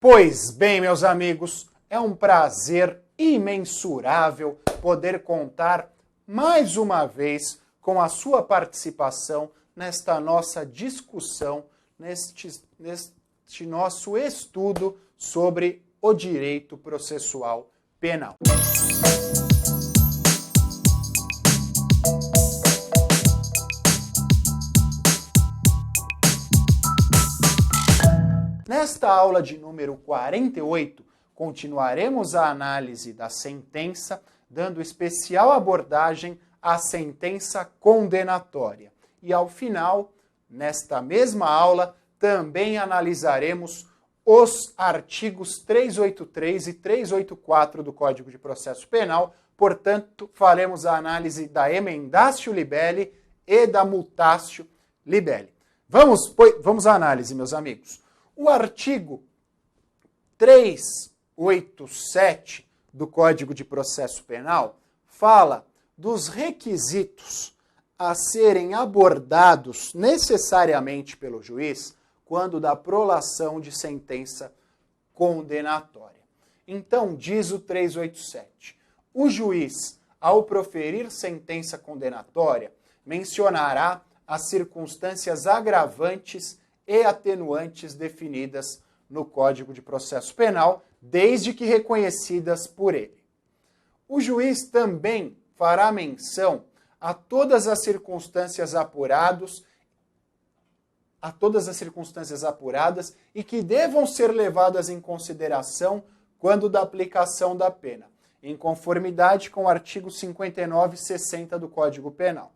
Pois bem, meus amigos, é um prazer imensurável poder contar mais uma vez com a sua participação nesta nossa discussão, neste nosso estudo sobre o direito processual penal. Nesta aula de número 48, continuaremos a análise da sentença, dando especial abordagem à sentença condenatória. E ao final, nesta mesma aula, também analisaremos os artigos 383 e 384 do Código de Processo Penal. Portanto, faremos a análise da emendatio libelli e da multatio libelli. Vamos à análise, meus amigos. O artigo 387 do Código de Processo Penal fala dos requisitos a serem abordados necessariamente pelo juiz quando da prolação de sentença condenatória. Então, diz o 387, o juiz, ao proferir sentença condenatória, mencionará as circunstâncias agravantes e atenuantes definidas no Código de Processo Penal, desde que reconhecidas por ele. O juiz também fará menção a todas as circunstâncias apuradas e que devam ser levadas em consideração quando da aplicação da pena, em conformidade com o artigo 59 e 60 do Código Penal.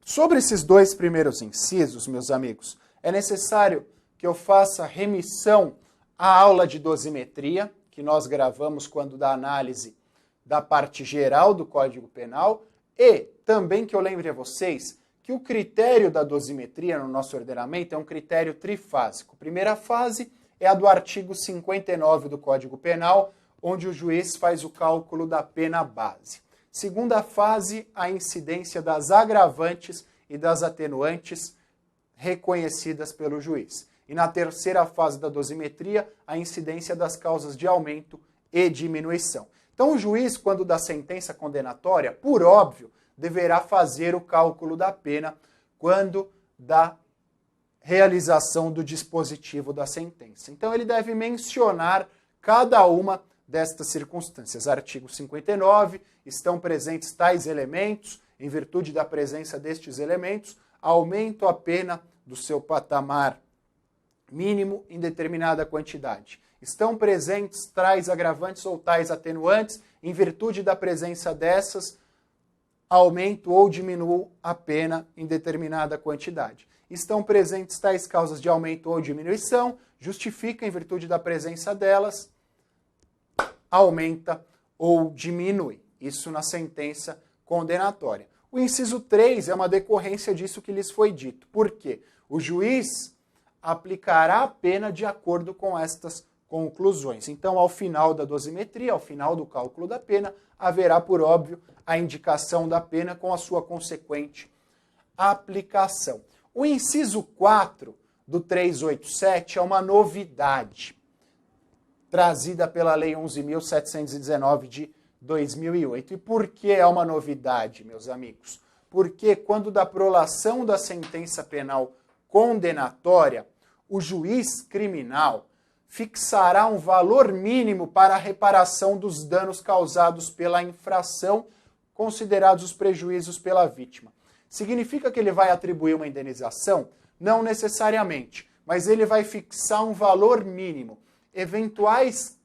Sobre esses dois primeiros incisos, meus amigos, é necessário que eu faça remissão à aula de dosimetria, que nós gravamos quando da análise da parte geral do Código Penal, e também que eu lembre a vocês que o critério da dosimetria no nosso ordenamento é um critério trifásico. Primeira fase é a do artigo 59 do Código Penal, onde o juiz faz o cálculo da pena base. Segunda fase, a incidência das agravantes e das atenuantes reconhecidas pelo juiz. E na terceira fase da dosimetria, a incidência das causas de aumento e diminuição. Então o juiz, quando dá sentença condenatória, por óbvio, deverá fazer o cálculo da pena quando da realização do dispositivo da sentença. Então ele deve mencionar cada uma destas circunstâncias. Artigo 59, estão presentes tais elementos, em virtude da presença destes elementos, aumento a pena do seu patamar mínimo em determinada quantidade. Estão presentes tais agravantes ou tais atenuantes, em virtude da presença dessas, aumento ou diminuo a pena em determinada quantidade. Estão presentes tais causas de aumento ou diminuição, justifica em virtude da presença delas, aumenta ou diminui. Isso na sentença condenatória. O inciso 3 é uma decorrência disso que lhes foi dito. Por quê? O juiz aplicará a pena de acordo com estas conclusões. Então, ao final da dosimetria, ao final do cálculo da pena, haverá, por óbvio, a indicação da pena com a sua consequente aplicação. O inciso 4 do 387 é uma novidade trazida pela Lei 11.719 de 2008. E por que é uma novidade, meus amigos? Porque quando da prolação da sentença penal condenatória, o juiz criminal fixará um valor mínimo para a reparação dos danos causados pela infração, considerados os prejuízos pela vítima. Significa que ele vai atribuir uma indenização? Não necessariamente, mas ele vai fixar um valor mínimo. Eventuais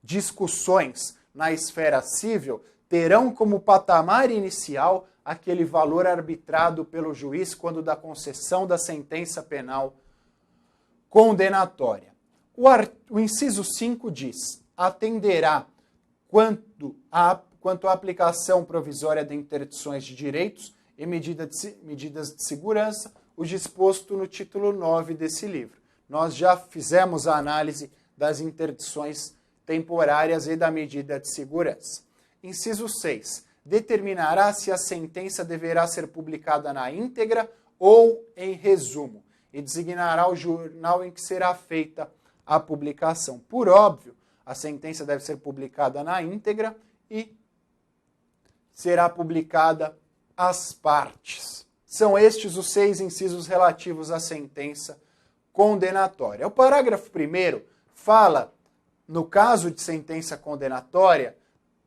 discussões na esfera civil terão como patamar inicial aquele valor arbitrado pelo juiz quando da concessão da sentença penal condenatória. O inciso 5 diz: atenderá quanto à aplicação provisória de interdições de direitos e medidas de segurança, o disposto no título 9 desse livro. Nós já fizemos a análise das interdições temporárias e da medida de segurança. Inciso 6. Determinará se a sentença deverá ser publicada na íntegra ou em resumo. e designará o jornal em que será feita a publicação. Por óbvio, a sentença deve ser publicada na íntegra e será publicada às partes. São estes os 6 incisos relativos à sentença condenatória. O parágrafo 1º fala, no caso de sentença condenatória,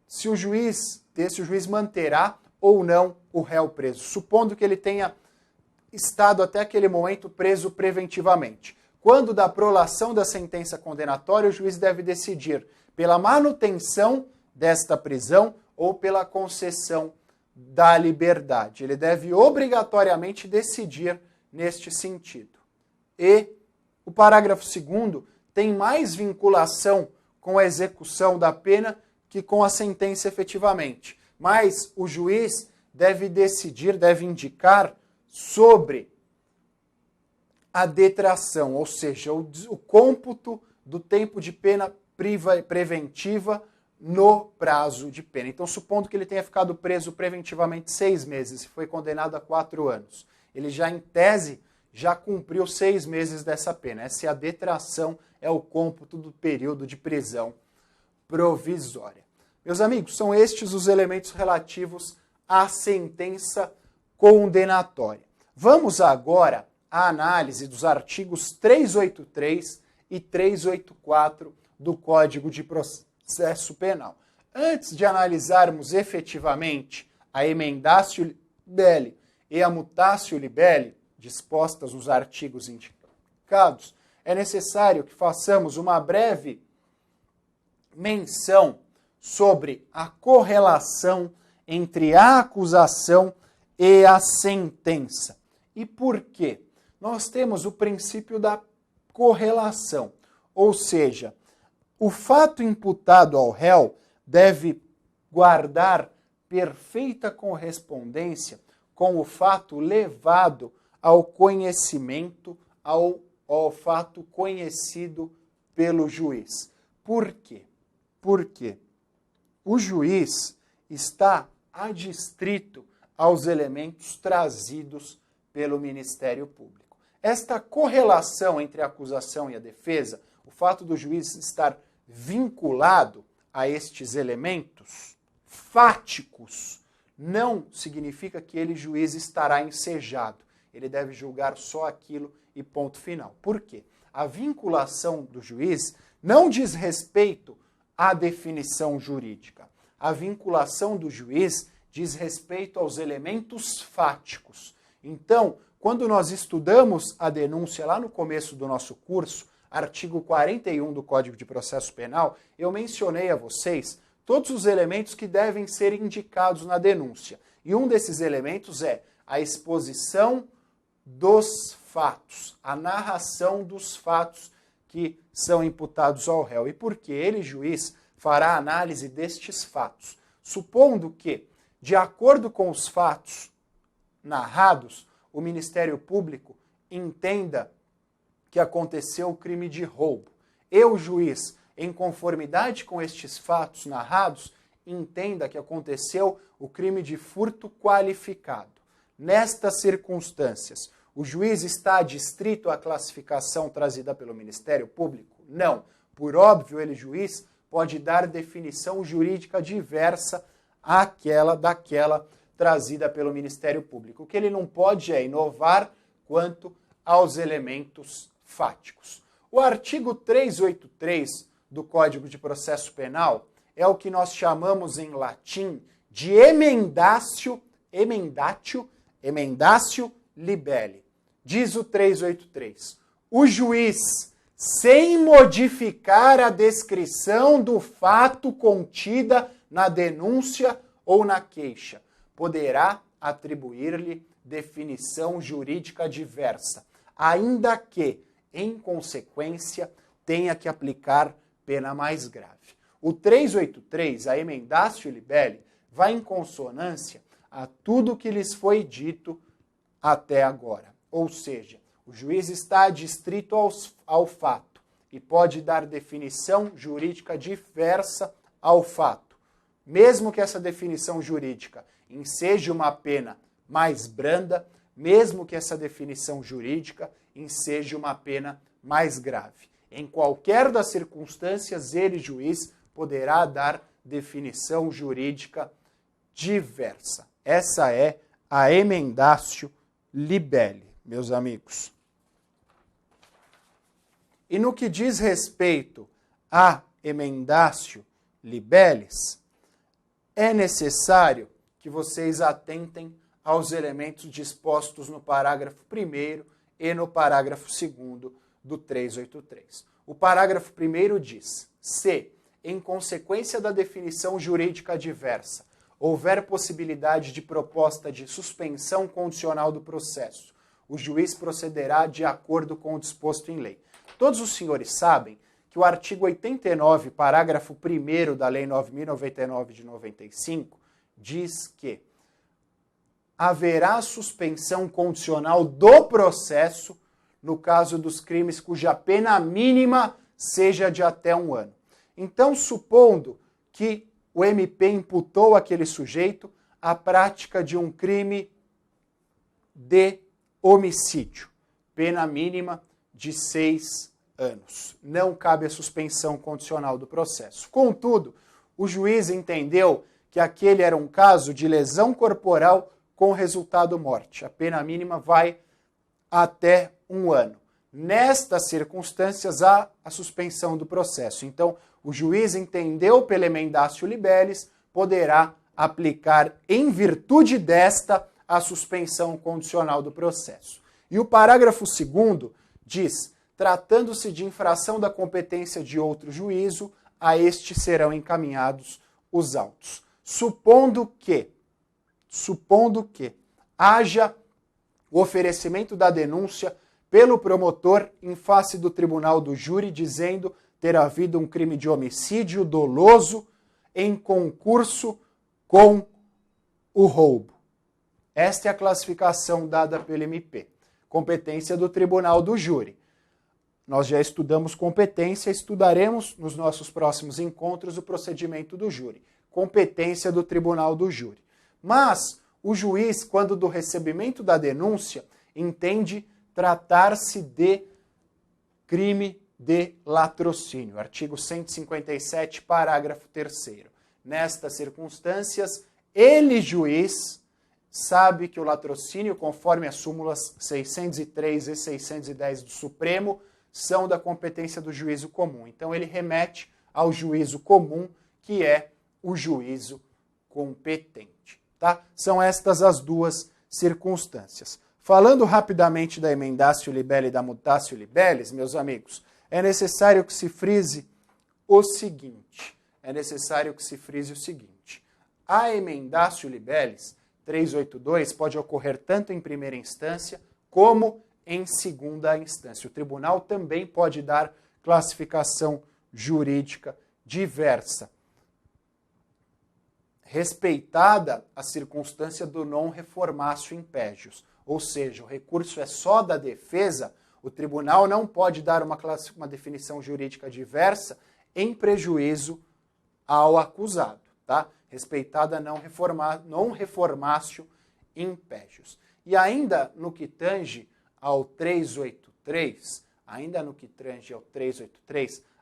se o juiz manterá ou não o réu preso, supondo que ele tenha estado até aquele momento preso preventivamente. Quando da prolação da sentença condenatória, o juiz deve decidir pela manutenção desta prisão ou pela concessão da liberdade. Ele deve obrigatoriamente decidir neste sentido. E o parágrafo 2º tem mais vinculação com a execução da pena que com a sentença efetivamente. Mas o juiz deve decidir, deve indicar sobre a detração, ou seja, o cômputo do tempo de pena preventiva no prazo de pena. Então, supondo que ele tenha ficado preso preventivamente 6 meses e foi condenado a 4 anos, ele já, em tese, já cumpriu 6 meses dessa pena. Essa é a detração, é o cômputo do período de prisão provisória. Meus amigos, são estes os elementos relativos à sentença condenatória. Vamos agora à análise dos artigos 383 e 384 do Código de Processo Penal. Antes de analisarmos efetivamente a emendatio libelli e a mutatio libelli, dispostas nos artigos indicados, é necessário que façamos uma breve menção sobre a correlação entre a acusação e a sentença. E por quê? Nós temos o princípio da correlação, ou seja, o fato imputado ao réu deve guardar perfeita correspondência com o fato levado ao conhecimento, ao fato conhecido pelo juiz. Por quê? Porque o juiz está adstrito aos elementos trazidos pelo Ministério Público. Esta correlação entre a acusação e a defesa, o fato do juiz estar vinculado a estes elementos fáticos, não significa que ele, juiz, estará ensejado. Ele deve julgar só aquilo e ponto final. Por quê? A vinculação do juiz não diz respeito à definição jurídica. A vinculação do juiz diz respeito aos elementos fáticos. Então, quando nós estudamos a denúncia lá no começo do nosso curso, artigo 41 do Código de Processo Penal, eu mencionei a vocês todos os elementos que devem ser indicados na denúncia. E um desses elementos é a exposição dos fatos, a narração dos fatos que são imputados ao réu. E por que ele, juiz, fará análise destes fatos? Supondo que, de acordo com os fatos narrados, o Ministério Público entenda que aconteceu o crime de roubo. Eu, juiz, em conformidade com estes fatos narrados, entenda que aconteceu o crime de furto qualificado. Nestas circunstâncias, o juiz está adstrito à classificação trazida pelo Ministério Público? Não. Por óbvio, ele, juiz, pode dar definição jurídica diversa daquela trazida pelo Ministério Público. O que ele não pode é inovar quanto aos elementos fáticos. O artigo 383 do Código de Processo Penal é o que nós chamamos em latim de emendatio libelli. Diz o 383: o juiz, sem modificar a descrição do fato contida na denúncia ou na queixa, poderá atribuir-lhe definição jurídica diversa, ainda que, em consequência, tenha que aplicar pena mais grave. O 383, a emendatio libelli, vai em consonância a tudo que lhes foi dito até agora. Ou seja, o juiz está adstrito ao fato e pode dar definição jurídica diversa ao fato, mesmo que essa definição jurídica enseje uma pena mais branda, mesmo que essa definição jurídica enseje uma pena mais grave. Em qualquer das circunstâncias, ele, juiz, poderá dar definição jurídica diversa. Essa é a emendatio libelli, meus amigos. E no que diz respeito a emendatio libellis, é necessário que vocês atentem aos elementos dispostos no parágrafo 1º e no parágrafo 2º do 383. O parágrafo 1º diz: se, em consequência da definição jurídica diversa, houver possibilidade de proposta de suspensão condicional do processo, o juiz procederá de acordo com o disposto em lei. Todos os senhores sabem que o artigo 89, parágrafo 1º da Lei 9.099 de 95, diz que haverá suspensão condicional do processo no caso dos crimes cuja pena mínima seja de até 1 ano. Então, supondo que o MP imputou àquele sujeito a prática de um crime de homicídio, pena mínima de 6 anos. Não cabe a suspensão condicional do processo. Contudo, o juiz entendeu que aquele era um caso de lesão corporal com resultado morte. A pena mínima vai até 1 ano. Nestas circunstâncias, há a suspensão do processo. Então, o juiz entendeu pela emendatio libellis, poderá aplicar, em virtude desta, a suspensão condicional do processo. E o parágrafo 2º diz: tratando-se de infração da competência de outro juízo, a este serão encaminhados os autos. Supondo que haja o oferecimento da denúncia pelo promotor em face do tribunal do júri, dizendo ter havido um crime de homicídio doloso em concurso com o roubo. Esta é a classificação dada pelo MP. Competência do tribunal do júri. Nós já estudamos competência, estudaremos nos nossos próximos encontros o procedimento do júri. Competência do tribunal do júri. Mas o juiz, quando do recebimento da denúncia, entende tratar-se de crime de latrocínio. Artigo 157, parágrafo 3º. Nestas circunstâncias, ele, juiz, sabe que o latrocínio, conforme as súmulas 603 e 610 do Supremo, são da competência do juízo comum. Então, ele remete ao juízo comum, que é o juízo competente. Tá? São estas as duas circunstâncias. Falando rapidamente da emendatio libelli e da mutatio libellis, meus amigos, é necessário que se frise o seguinte. A emendatio libellis 382 pode ocorrer tanto em primeira instância como em segunda instância. O tribunal também pode dar classificação jurídica diversa, respeitada a circunstância do non reformatio impégios. Ou seja, o recurso é só da defesa, o tribunal não pode dar uma definição jurídica diversa em prejuízo ao acusado, tá? Respeitada non reformatio impégios. E ainda no que tange ao 383,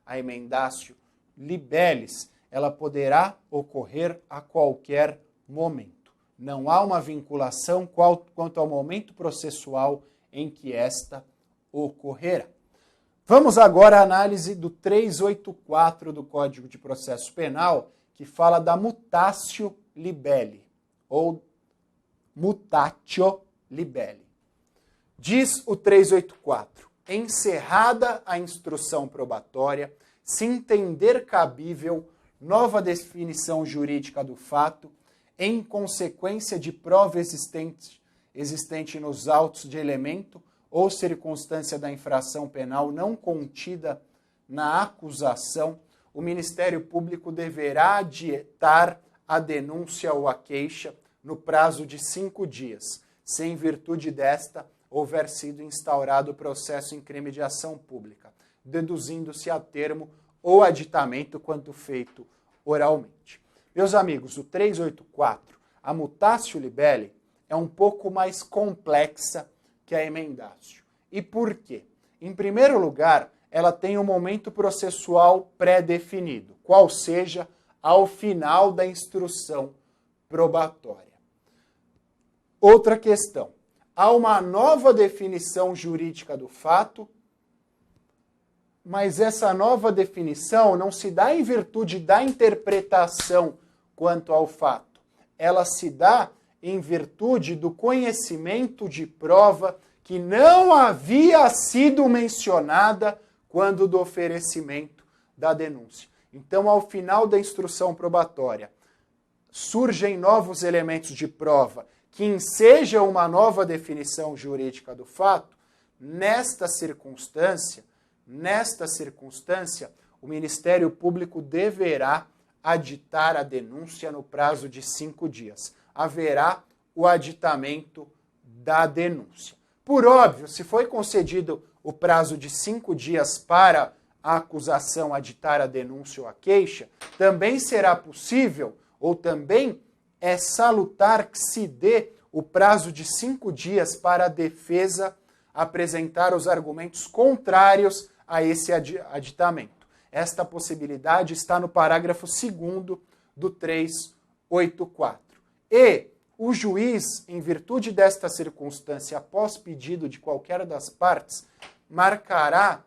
a emendatio libellis, ela poderá ocorrer a qualquer momento. Não há uma vinculação quanto ao momento processual em que esta ocorrerá. Vamos agora à análise do 384 do Código de Processo Penal, que fala da mutatio libelli, ou mutatio libelli. Diz o 384, encerrada a instrução probatória, se entender cabível nova definição jurídica do fato, em consequência de prova existente nos autos de elemento ou circunstância da infração penal não contida na acusação, o Ministério Público deverá adiantar a denúncia ou a queixa no prazo de 5 dias, se em virtude desta houver sido instaurado o processo em crime de ação pública, deduzindo-se a termo ou aditamento quanto feito oralmente. Meus amigos, o 384, a mutatio libelli, é um pouco mais complexa que a emendatio. E por quê? Em primeiro lugar, ela tem um momento processual pré-definido, qual seja ao final da instrução probatória. Outra questão. Há uma nova definição jurídica do fato, mas essa nova definição não se dá em virtude da interpretação quanto ao fato. Ela se dá em virtude do conhecimento de prova que não havia sido mencionada quando do oferecimento da denúncia. Então, ao final da instrução probatória, surgem novos elementos de prova que ensejam uma nova definição jurídica do fato. Nesta circunstância, o Ministério Público deverá aditar a denúncia no prazo de 5 dias. Haverá o aditamento da denúncia. Por óbvio, se foi concedido o prazo de 5 dias para a acusação aditar a denúncia ou a queixa, também será possível, ou também é salutar que se dê o prazo de 5 dias para a defesa apresentar os argumentos contrários a esse aditamento. Esta possibilidade está no parágrafo 2º do 384. E o juiz, em virtude desta circunstância, após pedido de qualquer das partes, marcará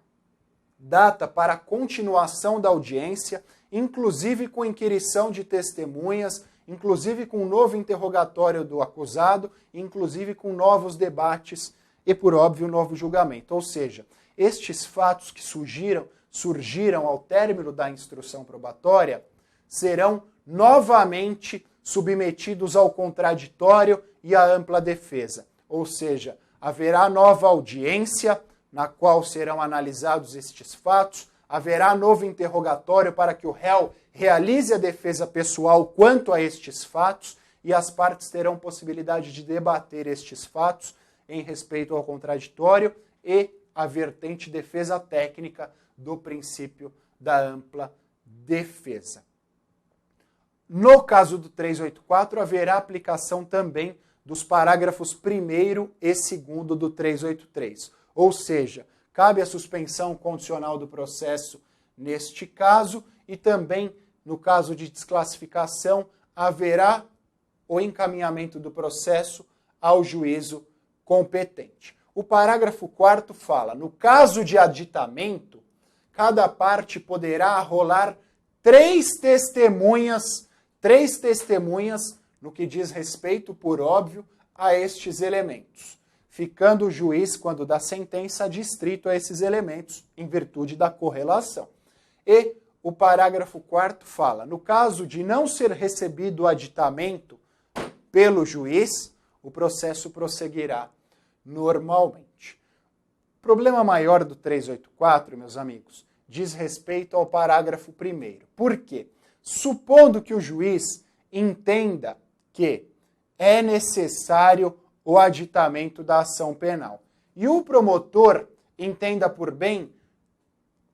data para a continuação da audiência, inclusive com inquirição de testemunhas, inclusive com um novo interrogatório do acusado, inclusive com novos debates e, por óbvio, novo julgamento. Ou seja, estes fatos que surgiram ao término da instrução probatória serão novamente submetidos ao contraditório e à ampla defesa. Ou seja, haverá nova audiência na qual serão analisados estes fatos, haverá novo interrogatório para que o réu realize a defesa pessoal quanto a estes fatos e as partes terão possibilidade de debater estes fatos em respeito ao contraditório e a vertente defesa técnica do princípio da ampla defesa. No caso do 384, haverá aplicação também dos parágrafos 1º e 2º do 383. Ou seja, cabe a suspensão condicional do processo neste caso e também, no caso de desclassificação, haverá o encaminhamento do processo ao juízo competente. O parágrafo 4º fala, no caso de aditamento, cada parte poderá arrolar 3 testemunhas no que diz respeito, por óbvio, a estes elementos, ficando o juiz, quando dá sentença, adstrito a esses elementos, em virtude da correlação. E o parágrafo 4º fala, no caso de não ser recebido o aditamento pelo juiz, o processo prosseguirá normalmente. O problema maior do 384, meus amigos, diz respeito ao parágrafo 1º. Por quê? Supondo que o juiz entenda que é necessário o aditamento da ação penal e o promotor entenda por bem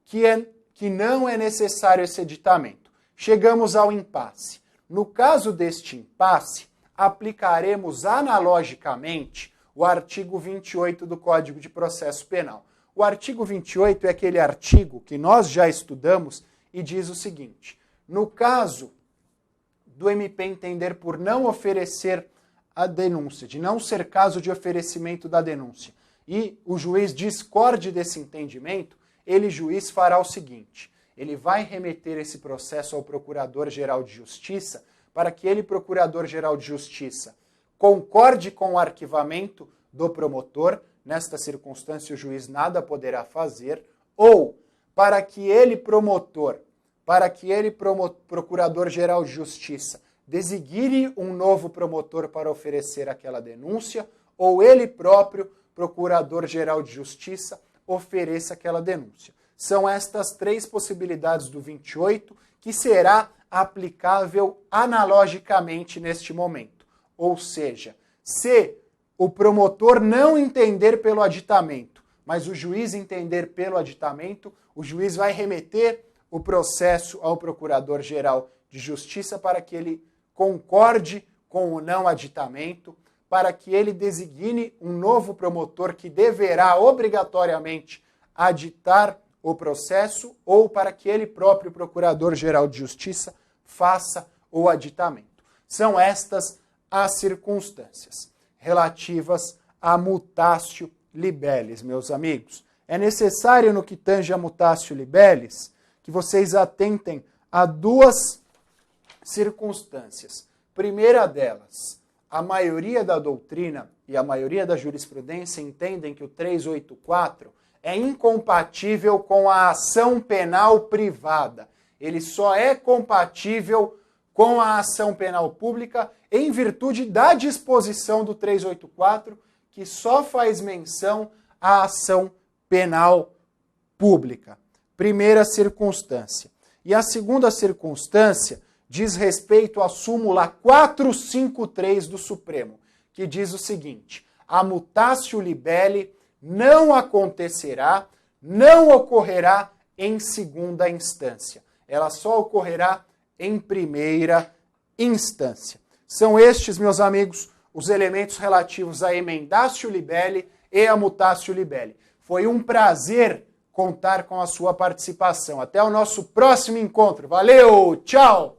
que não é necessário esse aditamento, chegamos ao impasse. No caso deste impasse, aplicaremos analogicamente o artigo 28 do Código de Processo Penal. O artigo 28 é aquele artigo que nós já estudamos e diz o seguinte: no caso do MP entender por não oferecer a denúncia, de não ser caso de oferecimento da denúncia, e o juiz discorde desse entendimento, ele, juiz, fará o seguinte: ele vai remeter esse processo ao Procurador-Geral de Justiça para que ele, Procurador-Geral de Justiça, concorde com o arquivamento do promotor. Nesta circunstância, o juiz nada poderá fazer, ou para que ele, Procurador-Geral de Justiça, designe um novo promotor para oferecer aquela denúncia, ou ele próprio, Procurador-Geral de Justiça, ofereça aquela denúncia. São estas 3 possibilidades do 28 que será aplicável analogicamente neste momento. Ou seja, se o promotor não entender pelo aditamento, mas o juiz entender pelo aditamento, o juiz vai remeter o processo ao Procurador-Geral de Justiça para que ele concorde com o não aditamento, para que ele designe um novo promotor que deverá obrigatoriamente aditar o processo ou para que ele próprio, Procurador-Geral de Justiça, faça o aditamento. São estas as circunstâncias relativas a mutatio libellis, meus amigos. É necessário, no que tange a mutatio libellis, que vocês atentem a duas circunstâncias. Primeira delas, a maioria da doutrina e a maioria da jurisprudência entendem que o 384 é incompatível com a ação penal privada. Ele só é compatível com a ação penal pública em virtude da disposição do 384, que só faz menção à ação penal pública. Primeira circunstância. E a segunda circunstância diz respeito à súmula 453 do Supremo, que diz o seguinte: a mutatio libelli não acontecerá, não ocorrerá em segunda instância. Ela só ocorrerá em primeira instância. São estes, meus amigos, os elementos relativos a emendatio libelli e a mutatio libelli. Foi um prazer contar com a sua participação. Até o nosso próximo encontro. Valeu, tchau!